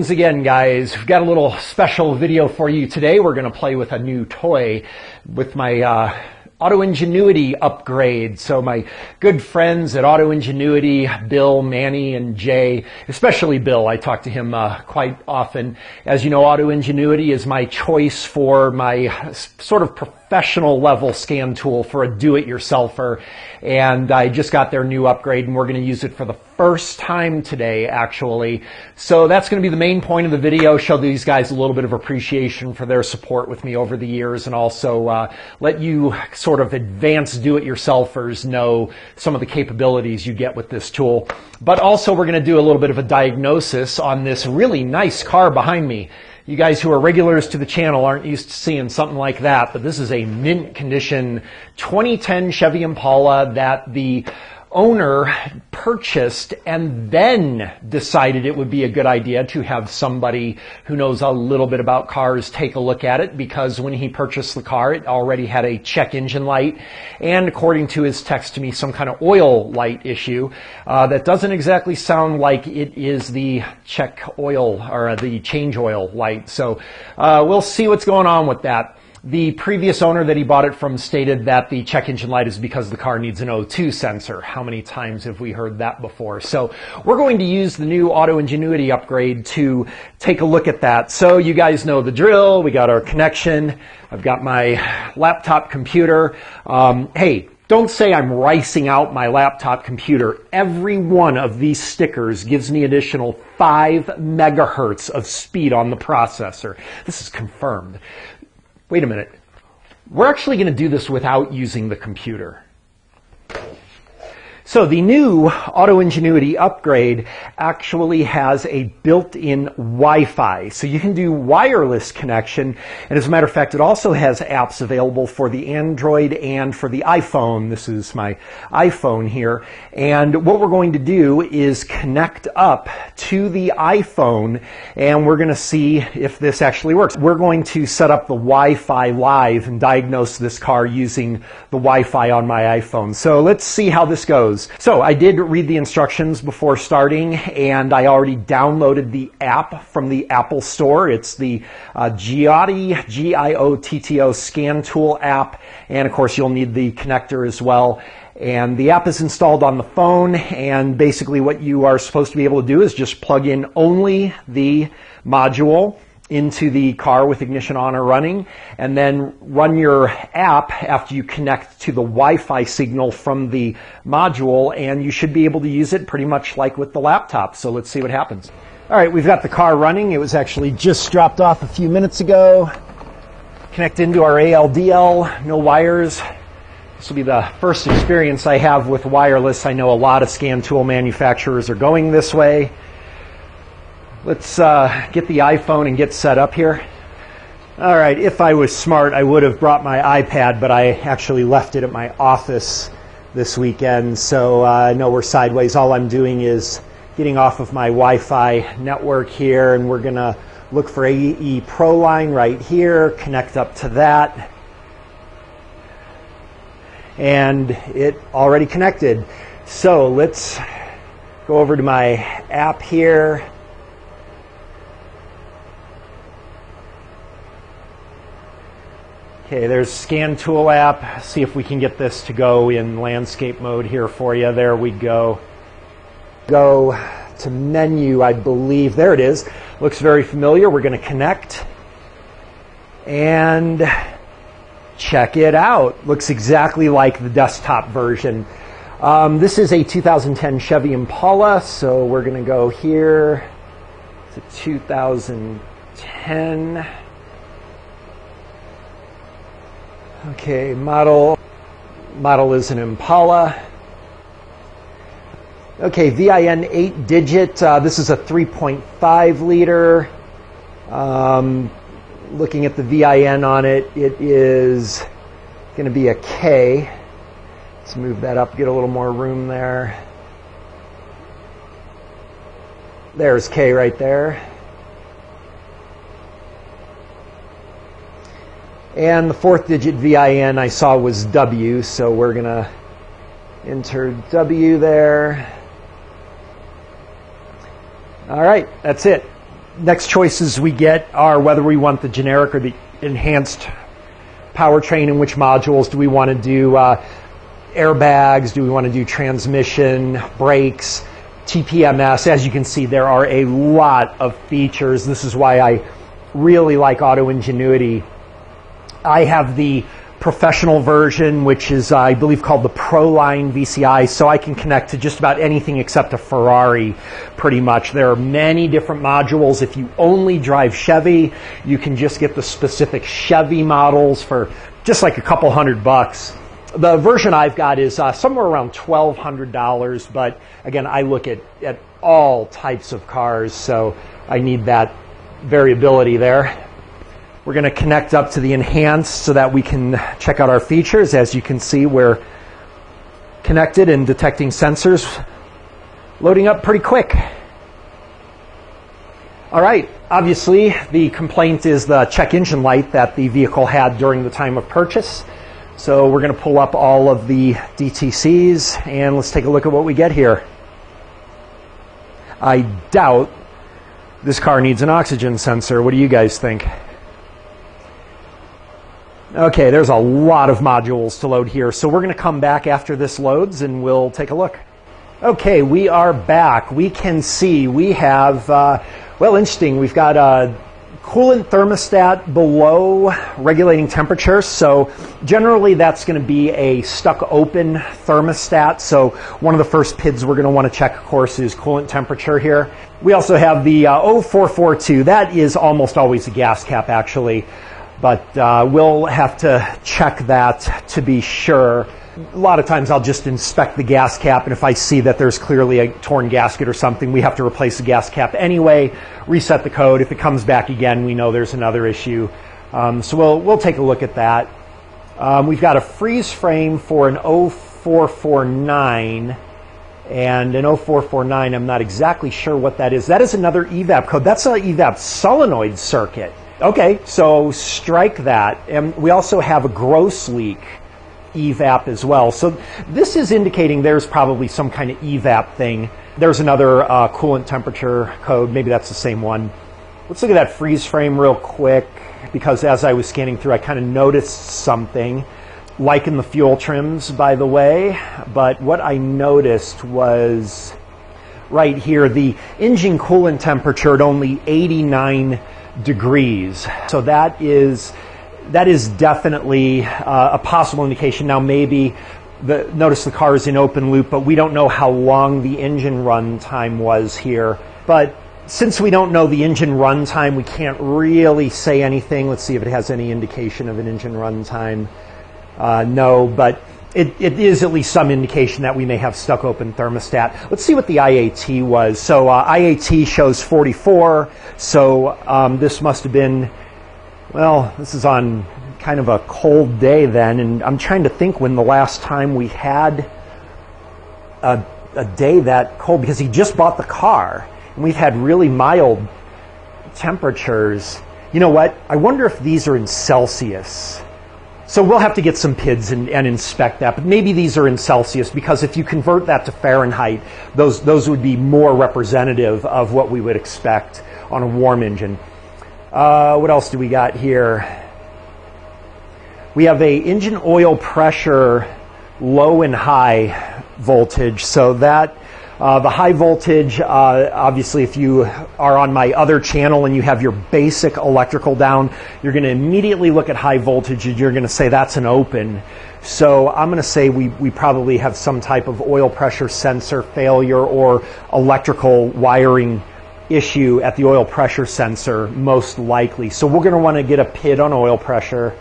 Greetings again, guys. We've got a little special video for you today. We're going to play with a new toy with my AutoEnginuity upgrade. So my good friends at AutoEnginuity, Bill, Manny, and Jay, especially Bill, I talk to him quite often. As you know, AutoEnginuity is my choice for my sort of professional level scan tool for a do-it-yourselfer. And I just got their new upgrade, and we're going to use it for the first time today, actually. So that's going to be the main point of the video, show these guys a little bit of appreciation for their support with me over the years, and also let you sort of advanced do-it-yourselfers know some of the capabilities you get with this tool. But also we're going to do a little bit of a diagnosis on this really nice car behind me. You guys who are regulars to the channel aren't used to seeing something like that, but this is a mint condition 2010 Chevy Impala that the owner purchased and then decided it would be a good idea to have somebody who knows a little bit about cars take a look at it, because when he purchased the car, it already had a check engine light and, according to his text to me, some kind of oil light issue that doesn't exactly sound like it is the check oil or the change oil light. So we'll see what's going on with that. The previous owner that he bought it from stated that the check engine light is because the car needs an O2 sensor. How many times have we heard that before? So we're going to use the new AutoEnginuity upgrade to take a look at that. So you guys know the drill. We got our connection. I've got my laptop computer. Hey, don't say I'm ricing out my laptop computer. Every one of these stickers gives me additional 5 megahertz of speed on the processor. This is confirmed. Wait a minute. We're actually going to do this without using the computer. So the new AutoEnginuity upgrade actually has a built-in Wi-Fi. So you can do wireless connection. And as a matter of fact, it also has apps available for the Android and for the iPhone. This is my iPhone here. And what we're going to do is connect up to the iPhone, and we're going to see if this actually works. We're going to set up the Wi-Fi live and diagnose this car using the Wi-Fi on my iPhone. So let's see how this goes. So I did read the instructions before starting, and I already downloaded the app from the Apple Store. It's the Giotto, G-I-O-T-T-O ScanTool app, and of course you'll need the connector as well. And the app is installed on the phone, and basically what you are supposed to be able to do is just plug in only the module into the car with ignition on or running, and then run your app after you connect to the Wi-Fi signal from the module, and you should be able to use it pretty much like with the laptop. So let's see what happens. All right, we've got the car running. It was actually just dropped off a few minutes ago. Connect into our ALDL, no wires. This will be the first experience I have with wireless. I know a lot of scan tool manufacturers are going this way. Let's get the iPhone and get set up here. All right, if I was smart, I would have brought my iPad, but I actually left it at my office this weekend, so I know we're sideways. All I'm doing is getting off of my Wi-Fi network here, and we're going to look for AE Pro line right here, connect up to that, and it already connected. So let's go over to my app here. Okay, there's ScanTool app. See if we can get this to go in landscape mode here for you. There we go. Go to menu, I believe. There it is. Looks very familiar. We're going to connect and check it out. Looks exactly like the desktop version. This is a 2010 Chevy Impala, so we're going to go here to 2010. Okay, model is an Impala. Okay, VIN 8-digit. This is a 3.5 liter. Looking at the VIN on it, it is going to be a K. Let's move that up, get a little more room there. There's K right there. And the 4th digit VIN I saw was W, so we're going to enter W there. All right, that's it. Next choices we get are whether we want the generic or the enhanced powertrain, and which modules. Do we want to do airbags? Do we want to do transmission, brakes, TPMS? As you can see, there are a lot of features. This is why I really like AutoEnginuity. I have the professional version, which is, I believe, called the Pro Line VCI, so I can connect to just about anything except a Ferrari, pretty much. There are many different modules. If you only drive Chevy, you can just get the specific Chevy models for just like a couple $100. The version I've got is somewhere around $1,200, but again, I look at all types of cars, so I need that variability there. We're going to connect up to the enhanced so that we can check out our features. As you can see, we're connected and detecting sensors. Loading up pretty quick. All right, obviously the complaint is the check engine light that the vehicle had during the time of purchase. So we're going to pull up all of the DTCs and let's take a look at what we get here. I doubt this car needs an oxygen sensor. What do you guys think? Okay, there's a lot of modules to load here, so we're going to come back after this loads and we'll take a look. Okay, we are back. We can see we have, well, interesting, we've got a coolant thermostat below regulating temperature, so generally that's going to be a stuck open thermostat, so one of the first PIDs we're going to want to check, of course, is coolant temperature here. We also have the 0442, that is almost always a gas cap actually, but we'll have to check that to be sure. A lot of times I'll just inspect the gas cap, and if I see that there's clearly a torn gasket or something, we have to replace the gas cap anyway, reset the code. If it comes back again, we know there's another issue. So we'll take a look at that. We've got a freeze frame for an 0449, and an 0449, I'm not exactly sure what that is. That is another Evap code. That's an Evap solenoid circuit. Okay, so strike that. And we also have a gross leak Evap as well. So this is indicating there's probably some kind of Evap thing. There's another coolant temperature code. Maybe that's the same one. Let's look at that freeze frame real quick, because as I was scanning through, I kind of noticed something. Liking the fuel trims, by the way. But what I noticed was right here, the engine coolant temperature at only 89 degrees. So that is definitely a possible indication. Now maybe, notice the car is in open loop, but we don't know how long the engine run time was here. But since we don't know the engine run time, we can't really say anything. Let's see if it has any indication of an engine run time. No, but it is at least some indication that we may have stuck open thermostat. Let's see what the IAT was. So IAT shows 44, so this must have been, well, this is on kind of a cold day then, and I'm trying to think when the last time we had a day that cold, because he just bought the car, and we've had really mild temperatures. You know what? I wonder if these are in Celsius. So we'll have to get some PIDs and inspect that, but maybe these are in Celsius, because if you convert that to Fahrenheit, those would be more representative of what we would expect on a warm engine. What else do we got here? We have a engine oil pressure low and high voltage, so that the high voltage, obviously if you are on my other channel and you have your basic electrical down, you're going to immediately look at high voltage and you're going to say that's an open. So I'm going to say we probably have some type of oil pressure sensor failure or electrical wiring issue at the oil pressure sensor, most likely. So we're going to want to get a PID on oil pressure.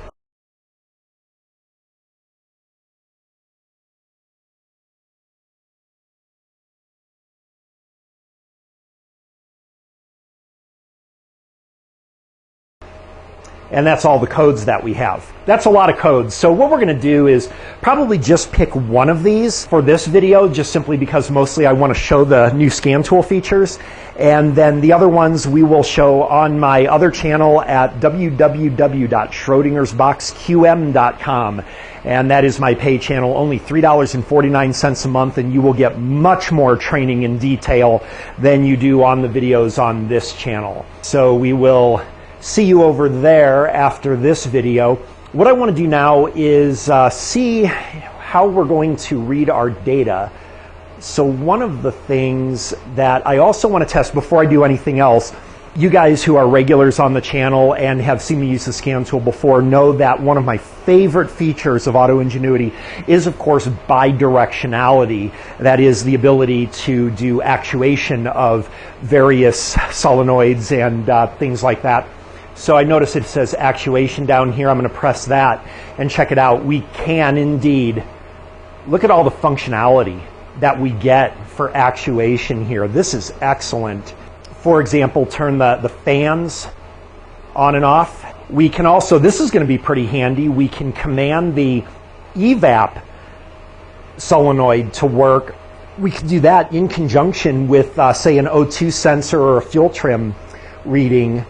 And that's all the codes that we have. That's a lot of codes. So what we're going to do is probably just pick one of these for this video, just simply because mostly I want to show the new ScanTool features. And then the other ones we will show on my other channel at www.schrodingersboxqm.com. And that is my pay channel, only $3.49 a month, and you will get much more training in detail than you do on the videos on this channel. So we will see you over there after this video. What I want to do now is see how we're going to read our data. So one of the things that I also want to test before I do anything else, you guys who are regulars on the channel and have seen me use the ScanTool before know that one of my favorite features of AutoEnginuity is, of course, bidirectionality. That is the ability to do actuation of various solenoids and things like that. So I notice it says actuation down here. I'm going to press that and check it out. We can indeed look at all the functionality that we get for actuation here. This is excellent. For example, turn the fans on and off. We can also, this is going to be pretty handy, we can command the Evap solenoid to work. We can do that in conjunction with, say, an O2 sensor or a fuel trim reading.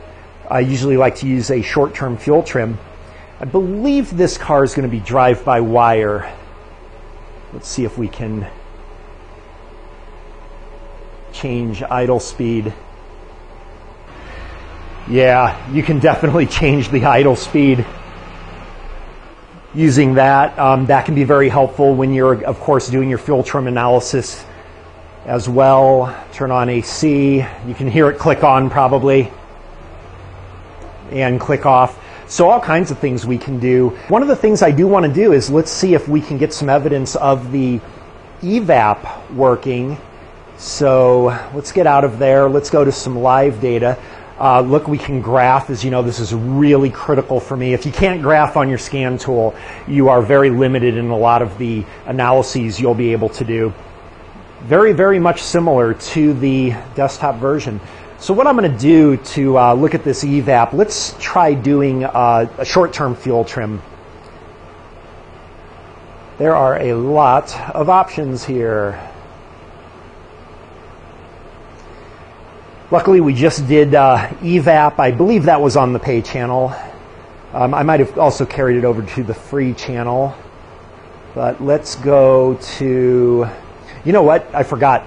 I usually like to use a short-term fuel trim. I believe this car is going to be drive-by-wire. Let's see if we can change idle speed. Yeah, you can definitely change the idle speed using that. That can be very helpful when you're, of course, doing your fuel trim analysis as well. Turn on AC. You can hear it click on probably and click off. So all kinds of things we can do. One of the things I do want to do is let's see if we can get some evidence of the Evap working. So let's get out of there. Let's go to some live data. Look, we can graph. As you know, this is really critical for me. If you can't graph on your ScanTool, you are very limited in a lot of the analyses you'll be able to do. Very, very much similar to the desktop version. So what I'm going to do to look at this Evap, let's try doing a short-term fuel trim. There are a lot of options here. Luckily, we just did Evap. I believe that was on the pay channel. I might have also carried it over to the free channel. But let's go to, you know what? I forgot.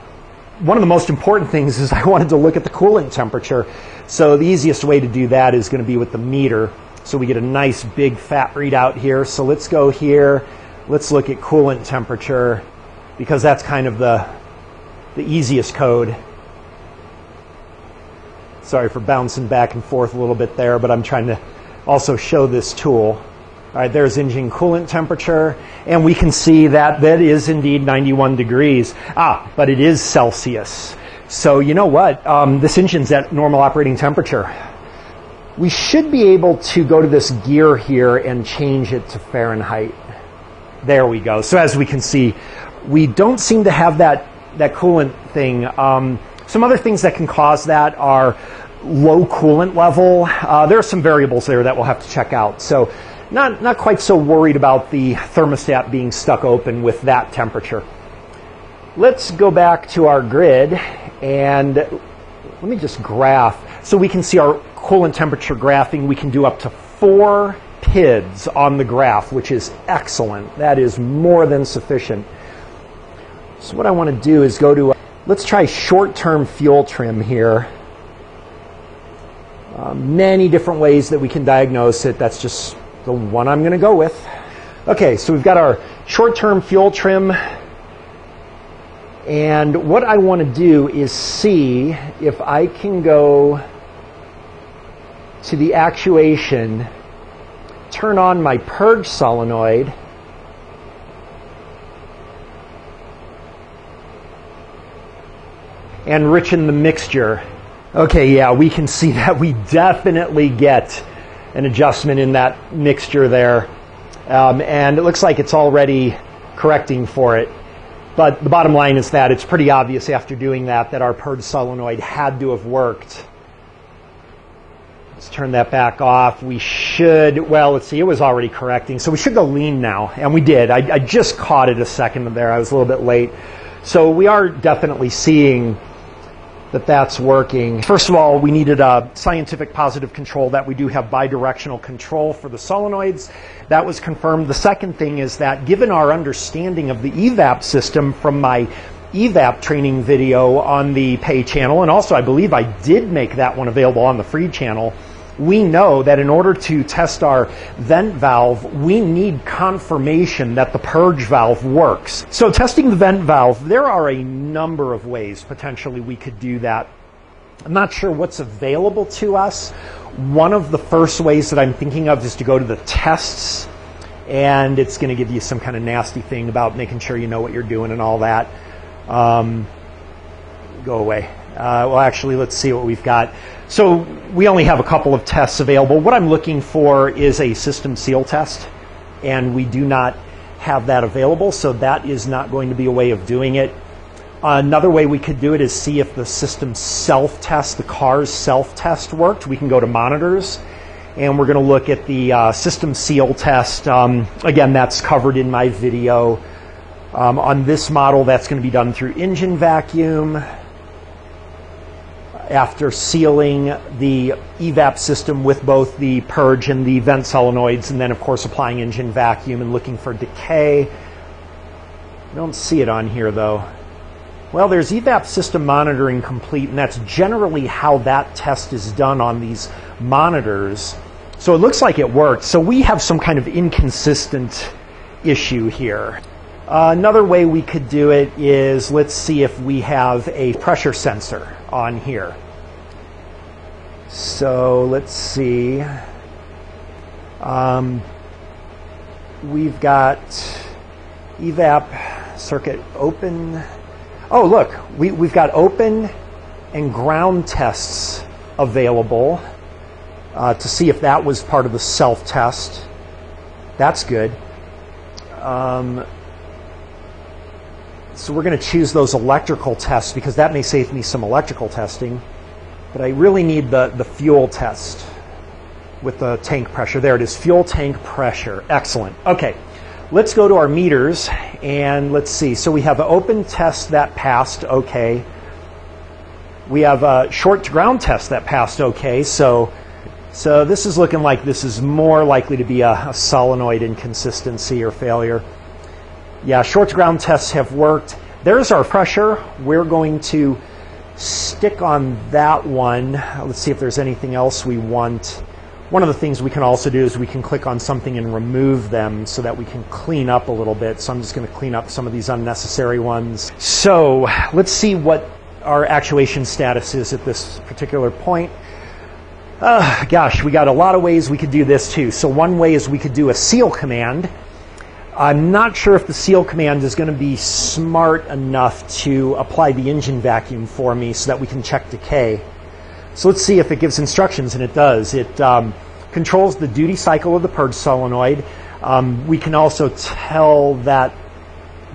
One of the most important things is I wanted to look at the coolant temperature. So the easiest way to do that is going to be with the meter. So we get a nice big fat readout here. So let's go here. Let's look at coolant temperature because that's kind of the easiest code. Sorry for bouncing back and forth a little bit there, but I'm trying to also show this tool. All right, there's engine coolant temperature, and we can see that that is indeed 91 degrees. But it is Celsius. So you know what? This engine's at normal operating temperature. We should be able to go to this gear here and change it to Fahrenheit. There we go. So as we can see, we don't seem to have that coolant thing. Some other things that can cause that are low coolant level. There are some variables there that we'll have to check out. So not quite so worried about the thermostat being stuck open with that temperature. Let's go back to our grid and let me just graph. So we can see our coolant temperature graphing. We can do up to 4 PIDs on the graph, which is excellent. That is more than sufficient. So what I want to do is go to, let's try short-term fuel trim here. Many different ways that we can diagnose it. That's just the one I'm going to go with. Okay, so we've got our short-term fuel trim. And what I want to do is see if I can go to the actuation, turn on my purge solenoid, and enrichen the mixture. Okay, yeah, we can see that we definitely get an adjustment in that mixture there. And it looks like it's already correcting for it. But the bottom line is that it's pretty obvious after doing that our purge solenoid had to have worked. Let's turn that back off. We should, well, let's see, it was already correcting. So we should go lean now, and we did. I just caught it a second there. I was a little bit late. So we are definitely seeing that that's working. First of all, we needed a scientific positive control that we do have bidirectional control for the solenoids. That was confirmed. The second thing is that given our understanding of the Evap system from my Evap training video on the pay channel, and also I believe I did make that one available on the free channel, we know that in order to test our vent valve, we need confirmation that the purge valve works. So testing the vent valve, there are a number of ways potentially we could do that. I'm not sure what's available to us. One of the first ways that I'm thinking of is to go to the tests, and it's going to give you some kind of nasty thing about making sure you know what you're doing and all that. Go away. Well, actually, let's see what we've got. So we only have a couple of tests available. What I'm looking for is a system seal test, and we do not have that available, so that is not going to be a way of doing it. Another way we could do it is see if the system self-test, the car's self-test worked. We can go to monitors, and we're going to look at the system seal test. Again, that's covered in my video. On this model, that's going to be done through engine vacuum. After sealing the Evap system with both the purge and the vent solenoids, and then of course applying engine vacuum and looking for decay. I don't see it on here though. Well, there's Evap system monitoring complete, and that's generally how that test is done on these monitors. So it looks like it worked. So we have some kind of inconsistent issue here. Another way we could do it is, let's see if we have a pressure sensor on here. So let's see. We've got Evap circuit open. Oh, look, we've got open and ground tests available to see if that was part of the self-test. That's good. So we're going to choose those electrical tests because that may save me some electrical testing. But I really need the fuel test with the tank pressure. There it is, fuel tank pressure. Excellent. Okay, let's go to our meters and let's see. So we have an open test that passed okay. We have a short to ground test that passed okay. So this is looking like this is more likely to be a solenoid inconsistency or failure. Yeah, short to ground tests have worked. There's our pressure. We're going to stick on that one. Let's see if there's anything else we want. One of the things we can also do is we can click on something and remove them so that we can clean up a little bit. So I'm just going to clean up some of these unnecessary ones. So let's see what our actuation status is at this particular point. Gosh, we got a lot of ways we could do this too. So one way is we could do a seal command. I'm not sure if the seal command is going to be smart enough to apply the engine vacuum for me so that we can check decay. So let's see if it gives instructions, and it does. It controls the duty cycle of the purge solenoid. We can also tell that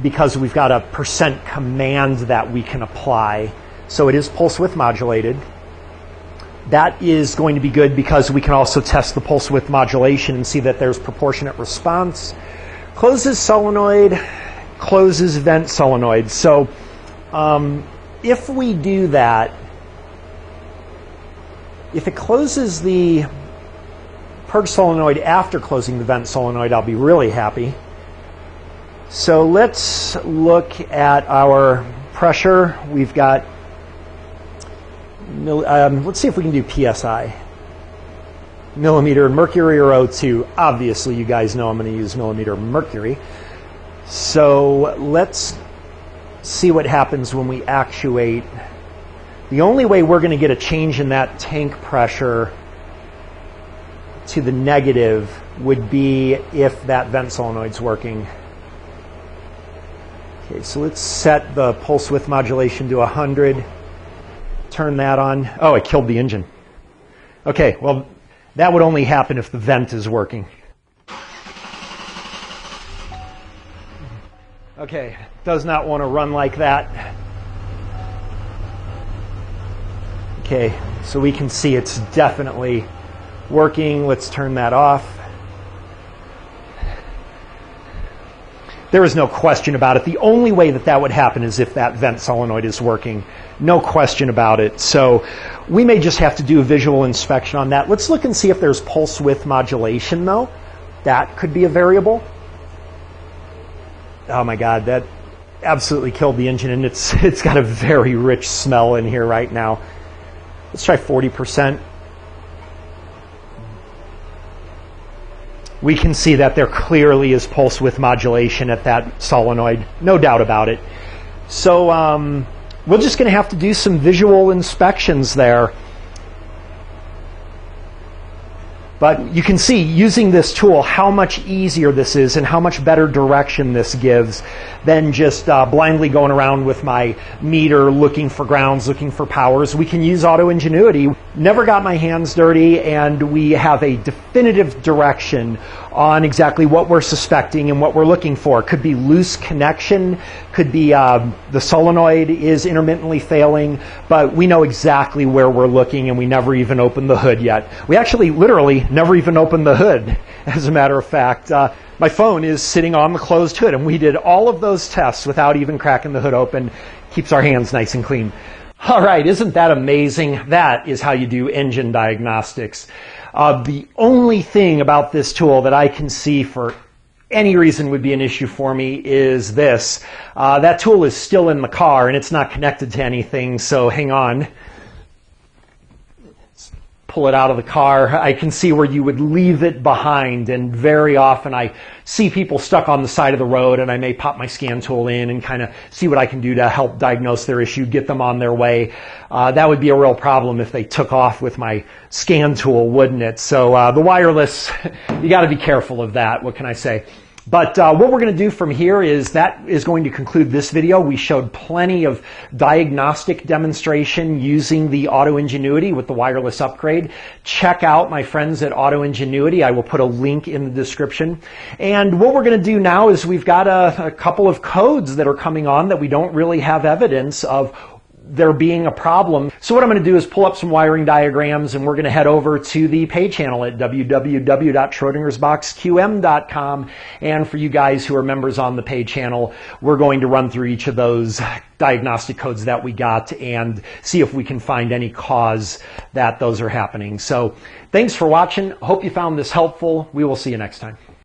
because we've got a percent command that we can apply. So it is pulse width modulated. That is going to be good because we can also test the pulse width modulation and see that there's proportionate response. Closes solenoid, closes vent solenoid. So if we do that, if it closes the purge solenoid after closing the vent solenoid, I'll be really happy. So let's look at our pressure. We've got, let's see if we can do PSI. Millimeter mercury or O2. Obviously, you guys know I'm going to use millimeter mercury. So let's see what happens when we actuate. The only way we're going to get a change in that tank pressure to the negative would be if that vent solenoid's working. Okay, so let's set the pulse width modulation to 100. Turn that on. Oh, it killed the engine. Okay, well, that would only happen if the vent is working. Okay, does not want to run like that. Okay, so we can see it's definitely working. Let's turn that off. There is no question about it. The only way that that would happen is if that vent solenoid is working. No question about it. So we may just have to do a visual inspection on that. Let's look and see if there's pulse width modulation, though. That could be a variable. Oh my God, that absolutely killed the engine, and it's got a very rich smell in here right now. Let's try 40%. We can see that there clearly is pulse width modulation at that solenoid, no doubt about it. So we're just going to have to do some visual inspections there. But you can see, using this tool, how much easier this is and how much better direction this gives than just blindly going around with my meter looking for grounds, looking for powers. We can use AutoEnginuity. Never got my hands dirty, and we have a definitive direction on exactly what we're suspecting and what we're looking for. Could be loose connection, could be the solenoid is intermittently failing, but we know exactly where we're looking, and we never even opened the hood yet. We actually literally never even opened the hood, as a matter of fact. My phone is sitting on the closed hood, and we did all of those tests without even cracking the hood open. Keeps our hands nice and clean. All right, isn't that amazing? That is how you do engine diagnostics. The only thing about this tool that I can see for any reason would be an issue for me is this. That tool is still in the car, and it's not connected to anything, so hang on. Pull it out of the car. I can see where you would leave it behind, and very often I see people stuck on the side of the road, and I may pop my scan tool in and kind of see what I can do to help diagnose their issue, get them on their way. That would be a real problem if they took off with my scan tool, wouldn't it? So the wireless, you got to be careful of that. What can I say? But what we're going to do from here is that is going to conclude this video. We showed plenty of diagnostic demonstration using the AutoEnginuity with the wireless upgrade. Check out my friends at AutoEnginuity. I will put a link in the description. And what we're going to do now is we've got a couple of codes that are coming on that we don't really have evidence of there being a problem. So what I'm going to do is pull up some wiring diagrams, and we're going to head over to the pay channel at www.schrodingersboxqm.com. And for you guys who are members on the pay channel, we're going to run through each of those diagnostic codes that we got and see if we can find any cause that those are happening. So thanks for watching. Hope you found this helpful. We will see you next time.